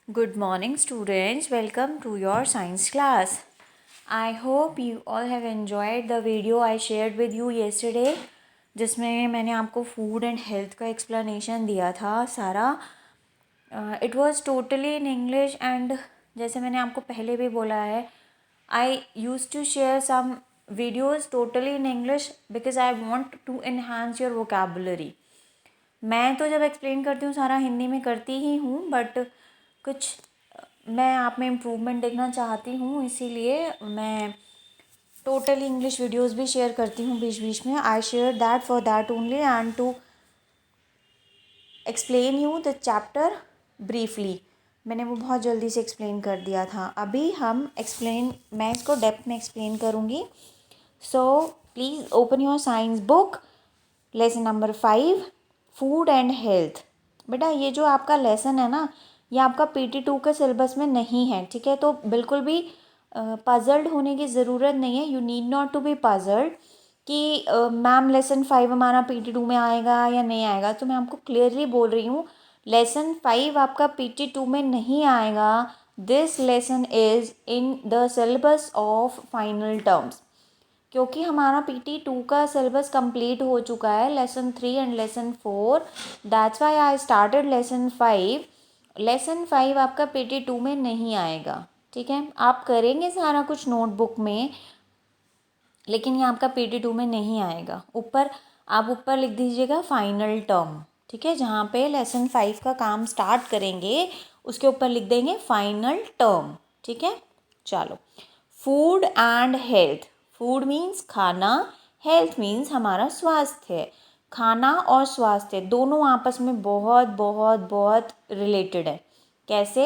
Good morning, students. Welcome to your science class. I hope you all have enjoyed the video I shared with you yesterday, जिसमें मैंने आपको food and health का explanation दिया था सारा. It was totally in English and जैसे मैंने आपको पहले भी बोला है, I use to share some videos totally in English because I want to enhance your vocabulary. मैं तो जब एक्सप्लेन करती हूँ सारा हिंदी में करती ही हूँ, बट कुछ मैं आप में इम्प्रूवमेंट देखना चाहती हूँ, इसीलिए मैं टोटल इंग्लिश वीडियोस भी शेयर करती हूँ बीच बीच में. I share that for that only and to explain you the chapter briefly. मैंने वो बहुत जल्दी से एक्सप्लेन कर दिया था. अभी मैं इसको डेप्थ में एक्सप्लेन करूँगी. So please open your science book, lesson number 5, food and health. बेटा ये जो आपका लेसन है ना, ये आपका PT2 के सिलेबस में नहीं है, ठीक है. तो बिल्कुल भी पजल्ड होने की ज़रूरत नहीं है. You need not to be puzzled कि मैम लेसन 5 हमारा PT2 में आएगा या नहीं आएगा. तो मैं आपको क्लियरली बोल रही हूँ, लेसन 5 आपका PT2 में नहीं आएगा. This lesson is in the syllabus of final terms, क्योंकि हमारा PT2 का सिलेबस कंप्लीट हो चुका है, lesson 3 and lesson 4. That's why I started lesson 5. Lesson 5 आपका PT2 में नहीं आएगा, ठीक है. आप करेंगे सारा कुछ नोटबुक में, लेकिन ये आपका PT2 में नहीं आएगा. आप ऊपर लिख दीजिएगा फाइनल टर्म, ठीक है. जहाँ पे लेसन 5 का काम स्टार्ट करेंगे उसके ऊपर लिख देंगे फाइनल टर्म, ठीक है. चलो, food and health. Food means खाना, हेल्थ मीन्स हमारा स्वास्थ्य. खाना और स्वास्थ्य दोनों आपस में बहुत बहुत बहुत रिलेटेड है. कैसे?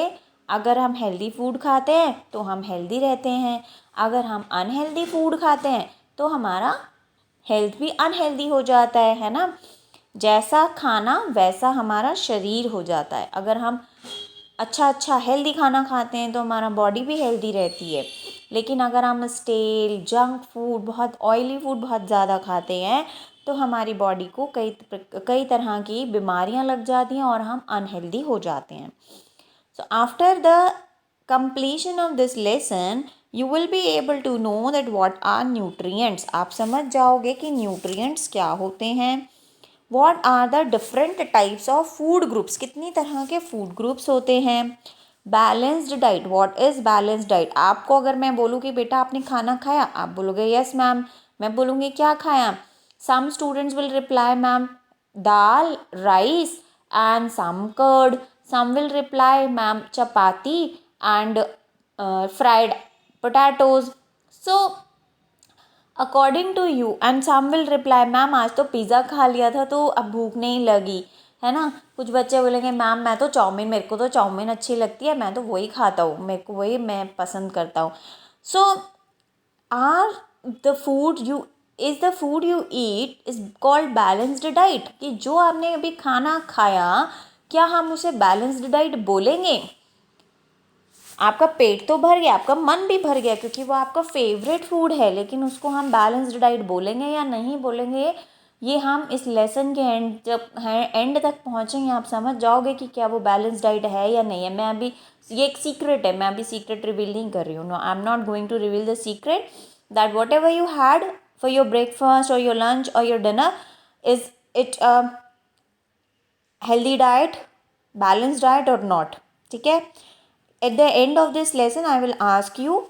अगर हम हेल्दी फूड खाते हैं तो हम हेल्दी रहते हैं. अगर हम अनहेल्दी फूड खाते हैं तो हमारा हेल्थ भी अनहेल्दी हो जाता है ना. जैसा खाना वैसा हमारा शरीर हो जाता है. अगर हम अच्छा हेल्दी खाना खाते हैं तो हमारा बॉडी भी हेल्दी रहती है. लेकिन अगर हम स्टेल जंक फूड, बहुत ऑयली फूड बहुत ज़्यादा खाते हैं तो हमारी बॉडी को कई तरह की बीमारियां लग जाती हैं और हम अनहेल्दी हो जाते हैं. So after the completion of this lesson, you will be able to know that what are nutrients. आप समझ जाओगे कि nutrients क्या होते हैं. What are the different types of food groups. कितनी तरह के food groups होते हैं. Balanced diet. What is balanced diet? आपको अगर मैं बोलूँ कि बेटा आपने खाना खाया, आप बोलोगे yes मैम. मैं बोलूँगी क्या खाया. Some students will reply ma'am dal, rice and some curd. Some will reply ma'am chapati and fried potatoes. So according to you, and some will reply ma'am आज तो पिज़्ज़ा खा लिया था तो अब भूख नहीं लगी, है ना. कुछ बच्चे बोलेंगे मैम मैं तो चाउमीन, मेरे को तो चाउमीन अच्छी लगती है, मैं तो वही खाता हूँ, मेरे को वही मैं पसंद करता हूँ. So are the food you is the food you eat is called balanced diet. कि जो आपने अभी खाना खाया, क्या हम उसे बैलेंस्ड डाइट बोलेंगे. आपका पेट तो भर गया, आपका मन भी भर गया क्योंकि वो आपका फेवरेट फूड है, लेकिन उसको हम बैलेंस्ड डाइट बोलेंगे या नहीं बोलेंगे, ये हम इस लेसन के एंड तक पहुँचेंगे आप समझ जाओगे कि क्या वो बैलेंस डाइट है या नहीं है. मैं अभी ये एक सीक्रेट है, मैं अभी सीक्रेट रिवील नहीं कर रही हूँ. No, I am not going to reveal the secret that whatever you had for your breakfast और योर लंच और your dinner, is it healthy diet, balance diet और नॉट, ठीक है. At the end of this lesson I will ask you,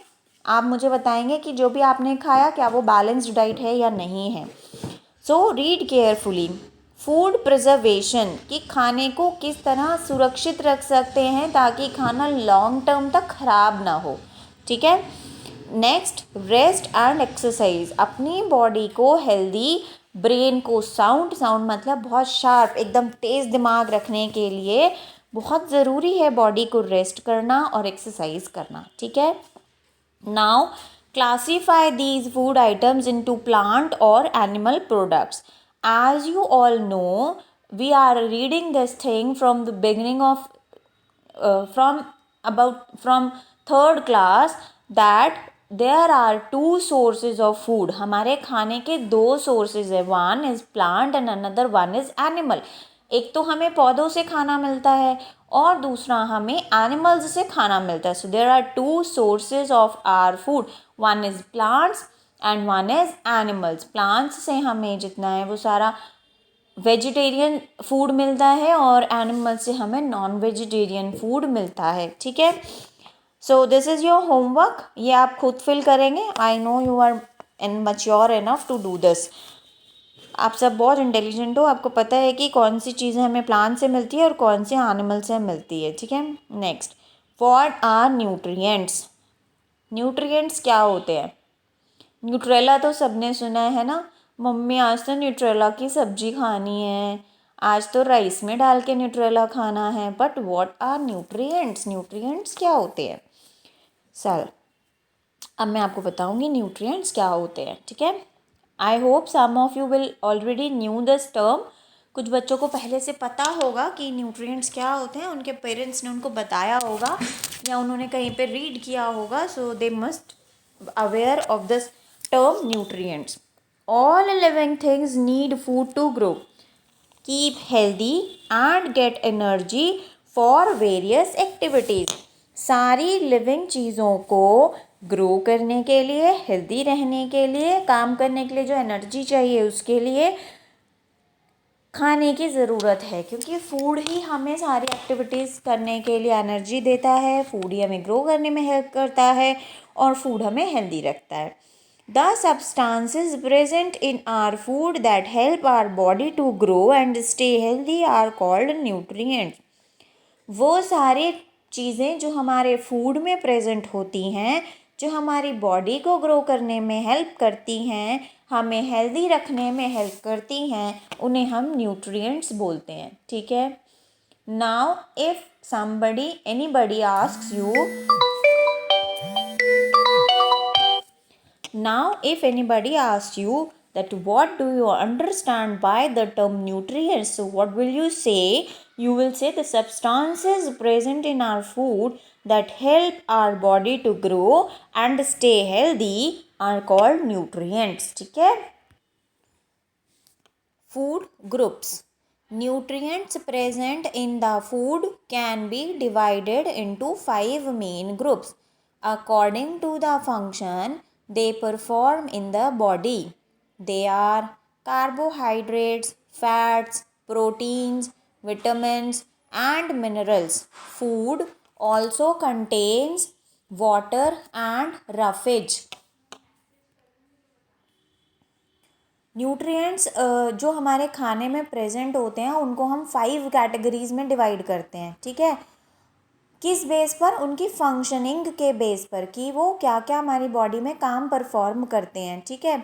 आप मुझे बताएंगे कि जो भी आपने खाया क्या वो बैलेंस्ड डाइट है या नहीं है. So read carefully. Food preservation, कि खाने को किस तरह सुरक्षित रख सकते हैं ताकि खाना लॉन्ग टर्म तक खराब ना हो, ठीक है. Next, rest and exercise. अपनी बॉडी को हेल्दी, ब्रेन को साउंड मतलब बहुत शार्प, एकदम तेज़ दिमाग रखने के लिए बहुत ज़रूरी है बॉडी को रेस्ट करना और एक्सरसाइज करना, ठीक है. Now classify these food items into plant और animal products. As you all know, we are reading this thing from the beginning of from third class that there are two sources of food. हमारे खाने के दो sources है. one is plant and another one is animal. एक तो हमें पौधों से खाना मिलता है और दूसरा हमें एनिमल्स से खाना मिलता है. So there are two sources of our food. One is plants and one is animals. Plants से हमें जितना है वो सारा वेजिटेरियन फूड मिलता है और एनिमल से हमें नॉन वेजिटेरियन फूड मिलता है. ठीक है. So this is your homework. ये आप खुद फिल करेंगे. I know you are mature enough to do this. आप सब बहुत इंटेलिजेंट हो. आपको पता है कि कौन सी चीज़ें हमें प्लांट से मिलती है और कौन सी एनिमल से मिलती है. ठीक है. Next, what are nutrients. Nutrients क्या होते हैं. न्यूट्रेला तो सबने सुना है ना. मम्मी आज तो न्यूट्रेला की सब्जी खानी है, आज तो राइस में डाल के न्यूट्रेला खाना है. But what are nutrients. Nutrients क्या होते हैं. सर अब मैं आपको बताऊंगी न्यूट्रिएंट्स क्या होते हैं. ठीक है. I hope some of you will already knew this term. कुछ बच्चों को पहले से पता होगा कि न्यूट्रिएंट्स क्या होते हैं. उनके पेरेंट्स ने उनको बताया होगा या उन्होंने कहीं पे रीड किया होगा. So they must aware of this term nutrients. All living things need food to grow, keep healthy and get energy for various activities. सारी लिविंग चीज़ों को ग्रो करने के लिए, हेल्दी रहने के लिए, काम करने के लिए जो एनर्जी चाहिए उसके लिए खाने की ज़रूरत है. क्योंकि फूड ही हमें सारी एक्टिविटीज़ करने के लिए एनर्जी देता है. फूड ही हमें ग्रो करने में हेल्प करता है और फूड हमें हेल्दी रखता है. The substances present in our food that help our body to grow and stay healthy are called nutrients. वो सारे चीज़ें जो हमारे फूड में प्रेजेंट होती हैं, जो हमारी बॉडी को ग्रो करने में हेल्प करती हैं, हमें हेल्दी रखने में हेल्प करती हैं, उन्हें हम न्यूट्रिएंट्स बोलते हैं. ठीक है. Now if somebody anybody asks you, now if anybody asks you that what do you understand by the term nutrients, so what will you say. You will say the substances present in our food that help our body to grow and stay healthy are called nutrients. ठीक है. Food groups. Nutrients present in the food can be divided into 5 main groups according to the function they perform in the body. They are carbohydrates, fats, proteins, vitamins and minerals. Food also contains water and roughage. Nutrients जो हमारे खाने में present होते हैं उनको हम 5 categories में divide करते हैं. ठीक है. किस बेस पर. उनकी फंक्शनिंग के बेस पर कि वो क्या क्या हमारी बॉडी में काम परफॉर्म करते हैं. ठीक है.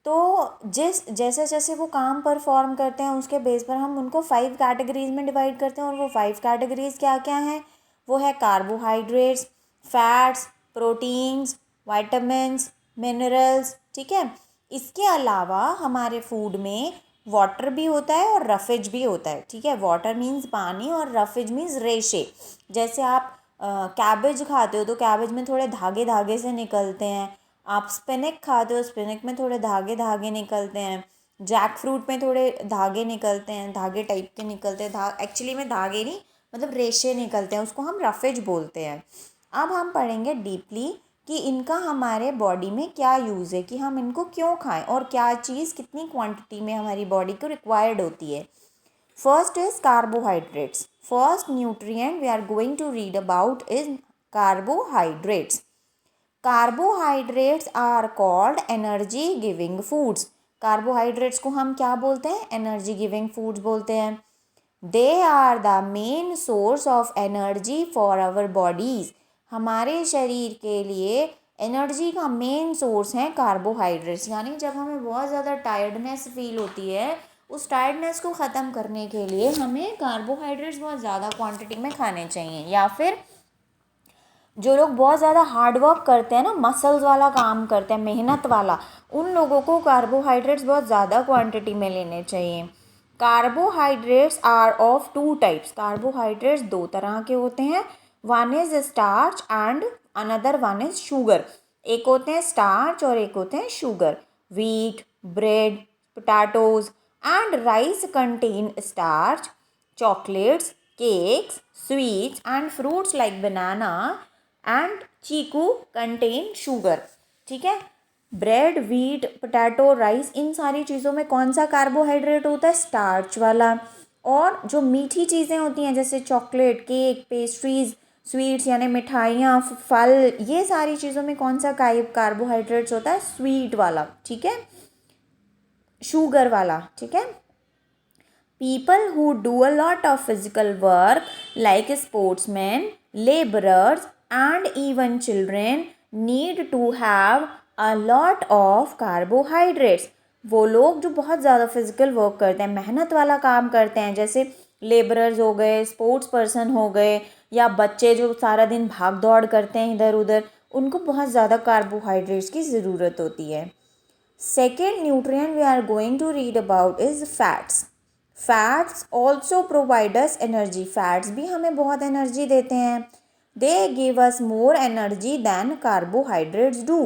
तो जैसे जैसे वो काम परफॉर्म करते हैं उसके बेस पर हम उनको 5 कैटेगरीज में डिवाइड करते हैं. और वो 5 कैटेगरीज क्या क्या हैं. वो है carbohydrates, fats, proteins, vitamins, minerals. ठीक है. इसके अलावा हमारे फूड में वाटर भी होता है और रफेज भी होता है. ठीक है. वाटर मीन्स पानी और रफेज मीन्स रेशे. जैसे आप कैबेज खाते हो तो कैबेज में थोड़े धागे धागे से निकलते हैं. आप स्पिनक खाते हो, स्पिनक में थोड़े धागे धागे निकलते हैं. जैक फ्रूट में थोड़े धागे निकलते हैं, धागे टाइप के निकलते हैं. एक्चुअली में धागे नहीं, मतलब रेशे निकलते हैं. उसको हम रफेज बोलते हैं. अब हम पढ़ेंगे डीपली कि इनका हमारे बॉडी में क्या यूज़ है, कि हम इनको क्यों खाएं और क्या चीज़ कितनी क्वांटिटी में हमारी बॉडी को रिक्वायर्ड होती है. First is carbohydrates. First nutrient we are going to read about is carbohydrates. Carbohydrates are called energy giving foods. Carbohydrates को हम क्या बोलते हैं. एनर्जी गिविंग फूड्स बोलते हैं. They are the main source of energy for our bodies. हमारे शरीर के लिए एनर्जी का मेन सोर्स है कार्बोहाइड्रेट्स. यानी जब हमें बहुत ज़्यादा टायर्डनेस फील होती है, उस टायर्डनेस को ख़त्म करने के लिए हमें कार्बोहाइड्रेट्स बहुत ज़्यादा क्वांटिटी में खाने चाहिए. या फिर जो लोग बहुत ज़्यादा हार्ड वर्क करते हैं ना, मसल्स वाला काम करते हैं, मेहनत वाला, उन लोगों को कार्बोहाइड्रेट्स बहुत ज़्यादा क्वांटिटी में लेने चाहिए. Carbohydrates are of 2 types. Carbohydrates 2 तरह के होते हैं. One is starch and another one is sugar. एक होते हैं स्टार्च और एक होते हैं sugar. Wheat, bread, potatoes and rice contain starch. Chocolates, Cakes, sweets and fruits like banana and chikoo contain sugar. ठीक है, ब्रेड, व्हीट, पोटैटो, राइस, इन सारी चीज़ों में कौन सा कार्बोहाइड्रेट होता है? स्टार्च वाला। और जो मीठी चीज़ें होती हैं जैसे चॉकलेट, केक, पेस्ट्रीज, स्वीट्स यानी मिठाइयाँ, फल, ये सारी चीज़ों में कौन सा कार्बोहाइड्रेट्स होता है? स्वीट वाला। ठीक है, शुगर वाला। ठीक है, people who do a lot of physical work like sportsmen, laborers and even children need to have a lot of carbohydrates. वो लोग जो बहुत ज़्यादा फिजिकल वर्क करते हैं, मेहनत वाला काम करते हैं, जैसे लेबरर्स हो गए, स्पोर्ट्स पर्सन हो गए, या बच्चे जो सारा दिन भाग दौड़ करते हैं इधर उधर, उनको बहुत ज़्यादा कार्बोहाइड्रेट्स की ज़रूरत होती है। Second nutrient we are going to read about is fats. Fats also provide us energy. Fats भी हमें बहुत एनर्जी देते हैं। They give us more energy than carbohydrates do.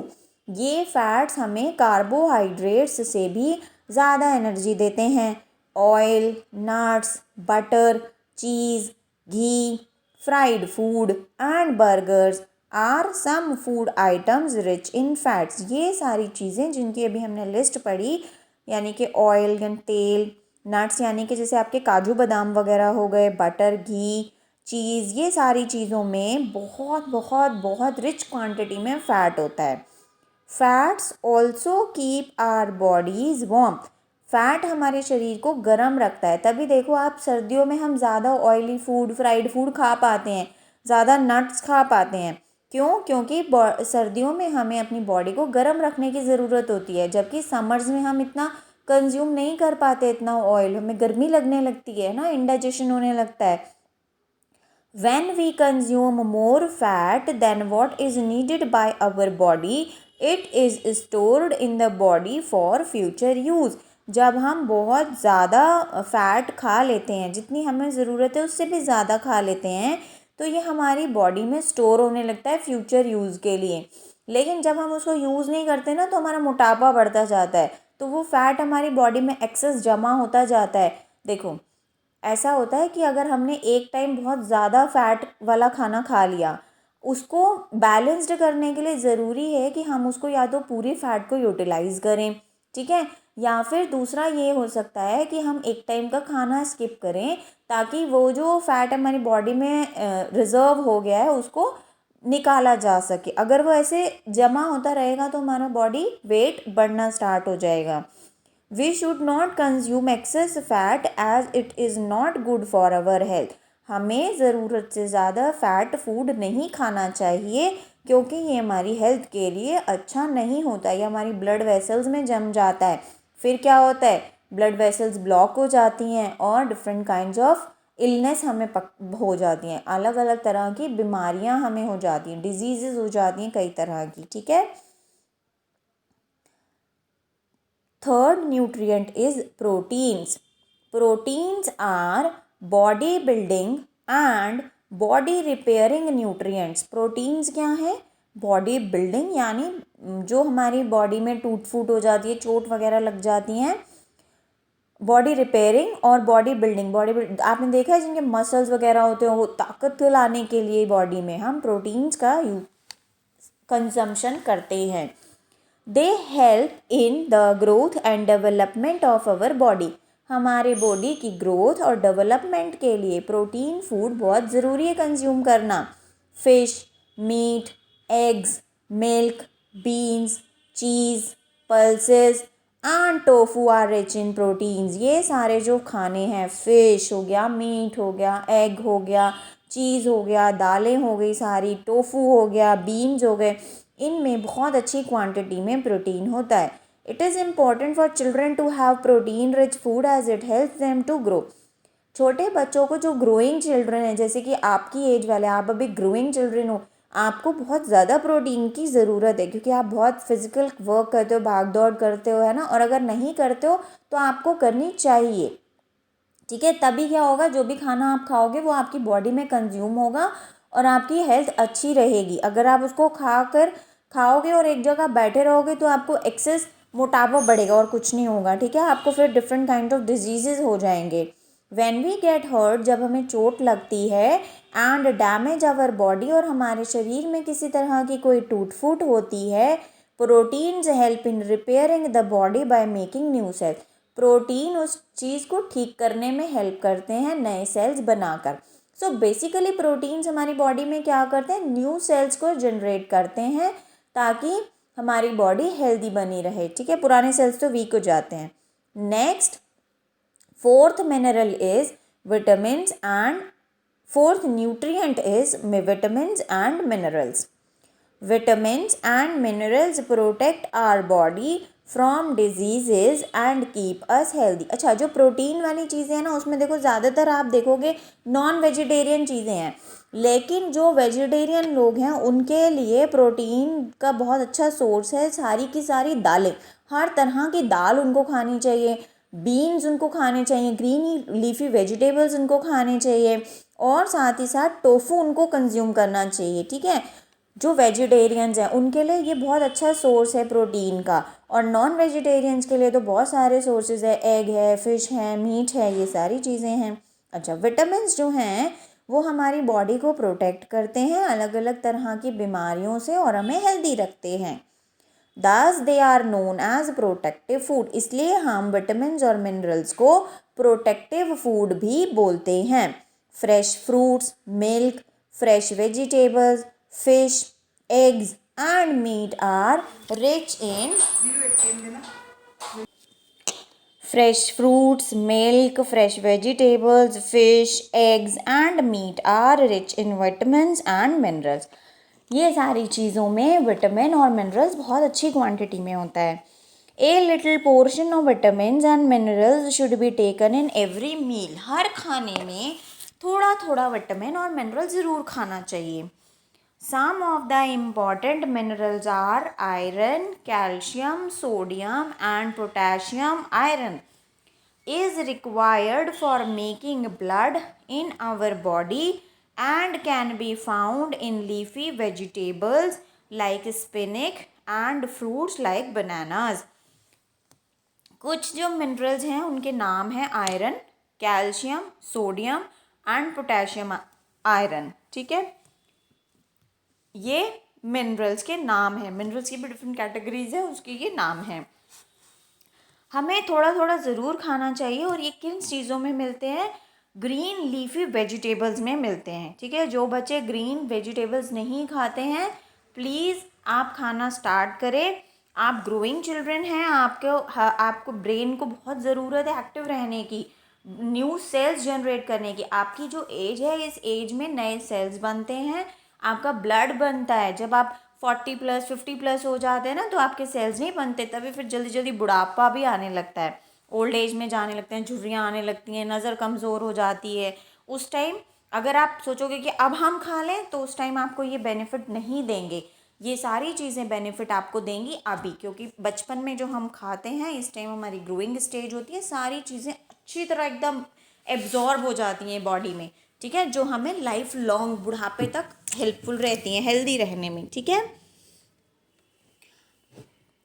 ये फैट्स हमें कार्बोहाइड्रेट्स से भी ज़्यादा एनर्जी देते हैं। Oil, nuts, butter, cheese, ghee, fried food and burgers are some food items rich in fats. ये सारी चीज़ें जिनकी अभी हमने लिस्ट पढ़ी, यानी कि ऑयल यानी तेल, नट्स यानी कि जैसे आपके काजू बादाम वगैरह हो गए, बटर, घी, चीज़, ये सारी चीज़ों में बहुत बहुत बहुत रिच क्वांटिटी में फ़ैट होता है। Fats also keep our bodies warm. Fat हमारे शरीर को गर्म रखता है। तभी देखो आप, सर्दियों में हम ज़्यादा ऑयली फूड, फ्राइड फूड खा पाते हैं, ज़्यादा नट्स खा पाते हैं। क्यों? क्योंकि सर्दियों में हमें अपनी बॉडी को गर्म रखने की ज़रूरत होती है, जबकि समर्स में हम इतना कंज्यूम नहीं कर पाते इतना ऑयल, हमें गर्मी लगने लगती है ना, इंडाइजेशन होने लगता है। When we consume more fat than what is needed by our body, it is stored in the body for future use. जब हम बहुत ज़्यादा फ़ैट खा लेते हैं, जितनी हमें ज़रूरत है उससे भी ज़्यादा खा लेते हैं, तो ये हमारी बॉडी में स्टोर होने लगता है फ्यूचर यूज़ के लिए। लेकिन जब हम उसको यूज़ नहीं करते ना, तो हमारा मोटापा बढ़ता जाता है, तो वो फैट हमारी बॉडी में एक्सेस जमा होता जाता है। देखो, ऐसा होता है कि अगर हमने एक टाइम बहुत ज़्यादा फैट वाला खाना खा लिया, उसको बैलेंस्ड करने के लिए ज़रूरी है कि हम उसको या तो पूरी फैट को यूटिलाइज़ करें, ठीक है, या फिर दूसरा ये हो सकता है कि हम एक टाइम का खाना स्किप करें, ताकि वो जो फैट हमारी बॉडी में रिज़र्व हो गया है उसको निकाला जा सके। अगर वो ऐसे जमा होता रहेगा तो हमारा बॉडी वेट बढ़ना स्टार्ट हो जाएगा। We should not consume excess fat as it is not good for our health. हमें ज़रूरत से ज़्यादा फैट फूड नहीं खाना चाहिए, क्योंकि ये हमारी हेल्थ के लिए अच्छा नहीं होता। ये हमारी ब्लड वेसल्स में जम जाता है। फिर क्या होता है? ब्लड वेसल्स ब्लॉक हो जाती हैं और डिफरेंट काइंड्स ऑफ इलनेस हमें हो जाती हैं। अलग अलग तरह की बीमारियां हमें हो जाती हैं, डिजीज़ हो जाती हैं कई तरह की। ठीक है, third nutrient is proteins. Proteins are body building and body repairing nutrients. Proteins क्या है? बॉडी बिल्डिंग, यानी जो हमारी बॉडी में टूट फूट हो जाती है, चोट वगैरह लग जाती हैं। बॉडी रिपेयरिंग और बॉडी बिल्डिंग। आपने देखा है जिनके मसल्स वगैरह होते हैं, वो ताकत लाने के लिए बॉडी में हम प्रोटीन्स का कंजम्पशन करते हैं। They help in the growth and development of our body. हमारे बॉडी की ग्रोथ और डेवलपमेंट के लिए प्रोटीन फूड बहुत ज़रूरी है कंज्यूम करना। Fish, meat, eggs, milk, beans, cheese, pulses and tofu are rich in proteins. ये सारे जो खाने हैं, फ़िश हो गया, मीट हो गया, एग हो गया, चीज़ हो गया, दालें हो गई सारी, टोफू हो गया, बीन्स हो गए, इनमें बहुत अच्छी क्वांटिटी में प्रोटीन होता है। It is important for children to have protein rich food as it helps them to grow. छोटे बच्चों को, जो ग्रोइंग चिल्ड्रन है, जैसे कि आपकी एज वाले, आप अभी ग्रोइंग चिल्ड्रन हो, आपको बहुत ज़्यादा प्रोटीन की ज़रूरत है, क्योंकि आप बहुत फिजिकल वर्क करते हो, भाग दौड़ करते हो, है ना। और अगर नहीं करते हो तो आपको करनी चाहिए, ठीक है। तभी क्या होगा, जो भी खाना आप खाओगे वो आपकी बॉडी में कंज्यूम होगा और आपकी हेल्थ अच्छी रहेगी। अगर आप उसको खाओगे और एक जगह बैठे रहोगे तो आपको एक्सेस मोटापा बढ़ेगा और कुछ नहीं होगा, ठीक है। आपको फिर डिफरेंट काइंड ऑफ डिजीज़ हो जाएंगे। व्हेन वी गेट हर्ट, जब हमें चोट लगती है, एंड डैमेज आवर बॉडी, और हमारे शरीर में किसी तरह की कोई टूट फूट होती है, proteins help in repairing the body by making new sales. Protein उस चीज़ को ठीक करने में हेल्प करते हैं नए सेल्स बनाकर। सो बेसिकली प्रोटीन्स हमारी बॉडी में क्या करते हैं, न्यू सेल्स को जनरेट करते हैं ताकि हमारी बॉडी हेल्दी बनी रहे, ठीक है, पुराने सेल्स तो वीक हो जाते हैं। Next, fourth mineral is vitamins and fourth nutrient is vitamins and minerals. Vitamins and minerals protect our body from diseases and keep us healthy. अच्छा, जो प्रोटीन वाली चीज़ें हैं ना, उसमें देखो ज़्यादातर आप देखोगे नॉन वेजिटेरियन चीज़ें हैं, लेकिन जो वेजिटेरियन लोग हैं उनके लिए प्रोटीन का बहुत अच्छा सोर्स है सारी की सारी दालें। हर तरह की दाल उनको खानी चाहिए, बीन्स उनको खाने चाहिए, ग्रीन लीफी वेजिटेबल्स उनको खाने चाहिए, और साथ ही साथ टोफू उनको कंज्यूम करना चाहिए, ठीक है। जो वेजिटेरियंस हैं उनके लिए ये बहुत अच्छा सोर्स है प्रोटीन का, और नॉन वेजिटेरियंस के लिए तो बहुत सारे सोर्सेज है, एग है, फिश है, मीट है, ये सारी चीज़ें हैं। अच्छा, विटामिन्स जो हैं वो हमारी बॉडी को प्रोटेक्ट करते हैं अलग अलग तरह की बीमारियों से और हमें हेल्दी रखते हैं। Thus they are known as protective food, इसलिए हम विटामिन्स और मिनरल्स को प्रोटेक्टिव फूड भी बोलते हैं। Fresh fruits, milk, fresh vegetables, fish, eggs and meat are rich in fresh fruits, milk, fresh vegetables, fish, eggs and meat are rich in vitamins and minerals। ये सारी चीज़ों में vitamin और minerals बहुत अच्छी क्वांटिटी में होता है। A little portion of vitamins and minerals should be taken in every meal, हर खाने में थोड़ा थोड़ा विटामिन और मिनरल ज़रूर खाना चाहिए। Some of the important minerals are iron, calcium, sodium and potassium. Iron is required for making blood in our body and can be found in leafy vegetables like spinach and fruits like bananas. कुछ जो minerals हैं उनके नाम हैं iron, calcium, sodium and potassium iron, ठीक है। ये minerals के नाम हैं, मिनरल्स की भी डिफरेंट कैटेगरीज है, उसके ये नाम हैं। हमें थोड़ा थोड़ा ज़रूर खाना चाहिए, और ये किन चीज़ों में मिलते हैं, ग्रीन लीफी वेजिटेबल्स में मिलते हैं, ठीक है। जो बच्चे ग्रीन वेजिटेबल्स नहीं खाते हैं, प्लीज़ आप खाना स्टार्ट करें। आप ग्रोइंग चिल्ड्रन हैं, आपको ब्रेन को बहुत ज़रूरत है एक्टिव रहने की, न्यू सेल्स जनरेट करने की। आपकी जो एज है, इस एज में नए सेल्स बनते हैं, आपका ब्लड बनता है। जब आप 40+ 50+ हो जाते हैं ना, तो आपके सेल्स नहीं बनते, तभी फिर जल्दी जल्दी बुढ़ापा भी आने लगता है, ओल्ड एज में जाने लगते हैं, झुर्रियाँ आने लगती हैं, नज़र कमज़ोर हो जाती है। उस टाइम अगर आप सोचोगे कि अब हम खा लें, तो उस टाइम आपको ये बेनिफिट नहीं देंगे। ये सारी चीज़ें बेनिफिट आपको देंगी अभी, क्योंकि बचपन में जो हम खाते हैं, इस टाइम हमारी ग्रोइंग स्टेज होती है, सारी चीज़ें अच्छी तरह एकदम एब्जॉर्ब हो जाती हैं बॉडी में, ठीक है, जो हमें लाइफ लॉन्ग बुढ़ापे तक हेल्पफुल रहती हैं हेल्दी रहने में, ठीक है।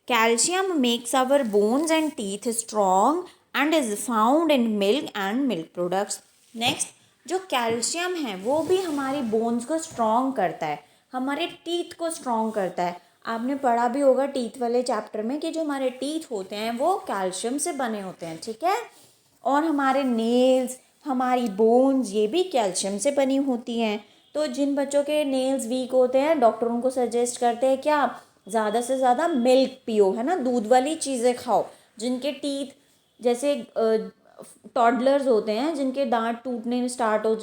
Calcium makes our bones and teeth strong and is found in milk and milk products. Next, जो कैल्शियम है वो भी हमारी बोन्स को स्ट्रॉन्ग करता है, हमारे टीथ को स्ट्रॉन्ग करता है। आपने पढ़ा भी होगा टीथ वाले चैप्टर में कि जो हमारे टीथ होते हैं वो कैल्शियम से बने होते हैं, ठीक है। और हमारे नेल्स, हमारी बोन्स, ये भी कैल्शियम से बनी होती हैं। तो जिन बच्चों के नेल्स वीक होते हैं, डॉक्टर उनको सजेस्ट करते हैं क्या, ज़्यादा से ज़्यादा मिल्क पियो, है ना, दूध वाली चीज़ें खाओ। जिनके टीथ जैसे टॉडलर्स होते हैं, जिनके दांत टूटने स्टार्ट हो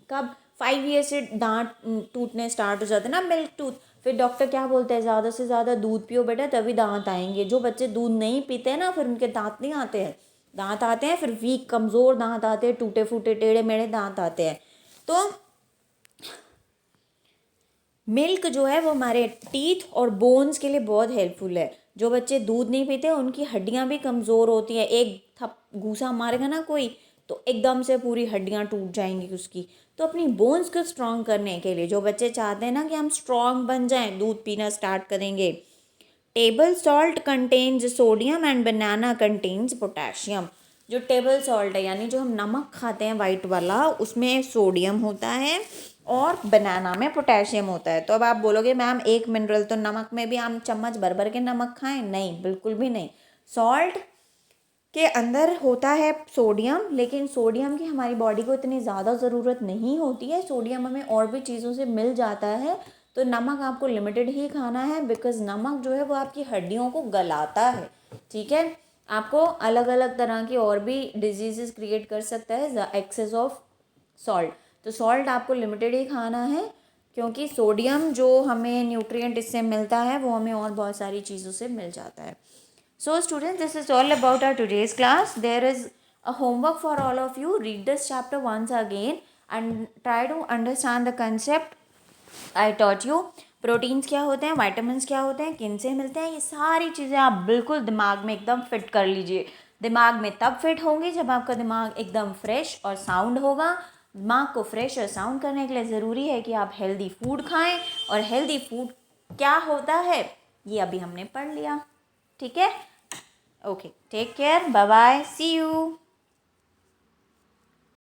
कब 5 ईयर से दांत टूटने स्टार्ट हो जाते हैं ना, मिल्क टूथ, फिर डॉक्टर क्या बोलते हैं, ज़्यादा से ज़्यादा दूध पियो बेटा, तभी दांत आएंगे। जो बच्चे दूध नहीं पीते हैं ना, फिर उनके दांत नहीं आते हैं, दांत आते हैं फिर वीक कमज़ोर दांत आते हैं, टूटे फूटे टेढ़े मेढ़े दांत आते हैं। तो मिल्क जो है वो हमारे टीथ और बोन्स के लिए बहुत हेल्पफुल है। जो बच्चे दूध नहीं पीते उनकी हड्डियां भी कमज़ोर होती हैं, एक थप घूसा मारेगा ना कोई, तो एकदम से पूरी हड्डियां टूट जाएंगी उसकी। तो अपनी बोन्स को स्ट्रॉन्ग करने के लिए, जो बच्चे चाहते हैं ना कि हम स्ट्रॉन्ग बन जाएं, दूध पीना स्टार्ट करेंगे। Table salt contains sodium and banana contains potassium. जो टेबल सॉल्ट है यानी जो हम नमक खाते हैं वाइट वाला, उसमें सोडियम होता है और बनाना में पोटेशियम होता है। तो अब आप बोलोगे मैम एक मिनरल, तो नमक में भी हम चम्मच भर भर के नमक खाएं? नहीं, बिल्कुल भी नहीं। सॉल्ट के अंदर होता है सोडियम, लेकिन सोडियम की हमारी बॉडी को इतनी ज़्यादा ज़रूरत नहीं होती है, सोडियम हमें और भी चीज़ों से मिल जाता है। तो नमक आपको लिमिटेड ही खाना है, बिकॉज़ नमक जो है वो आपकी हड्डियों को गलाता है, ठीक है। आपको अलग अलग तरह की और भी डिजीज़ क्रिएट कर सकता है एक्सेस ऑफ सॉल्ट। तो सॉल्ट आपको लिमिटेड ही खाना है, क्योंकि सोडियम जो हमें न्यूट्रिएंट इससे मिलता है वो हमें और बहुत सारी चीज़ों से मिल जाता है। So students, this is all about our today's class. There is a homework for all of you. Read this chapter once again and try to understand the concept I taught you. Proteins क्या होते हैं, vitamin क्या होते हैं, किन से मिलते हैं, ये सारी चीज़ें आप बिल्कुल दिमाग में एकदम फिट कर लीजिए। दिमाग में तब फिट होंगी जब आपका दिमाग एकदम फ्रेश और साउंड होगा। दिमाग को फ्रेश और साउंड करने के लिए ज़रूरी है कि आप हेल्दी फूड खाएं, और हेल्दी फूड क्या होता है ये अभी हमने पढ़ लिया, ठीक है। Okay, take care, bye bye, see you.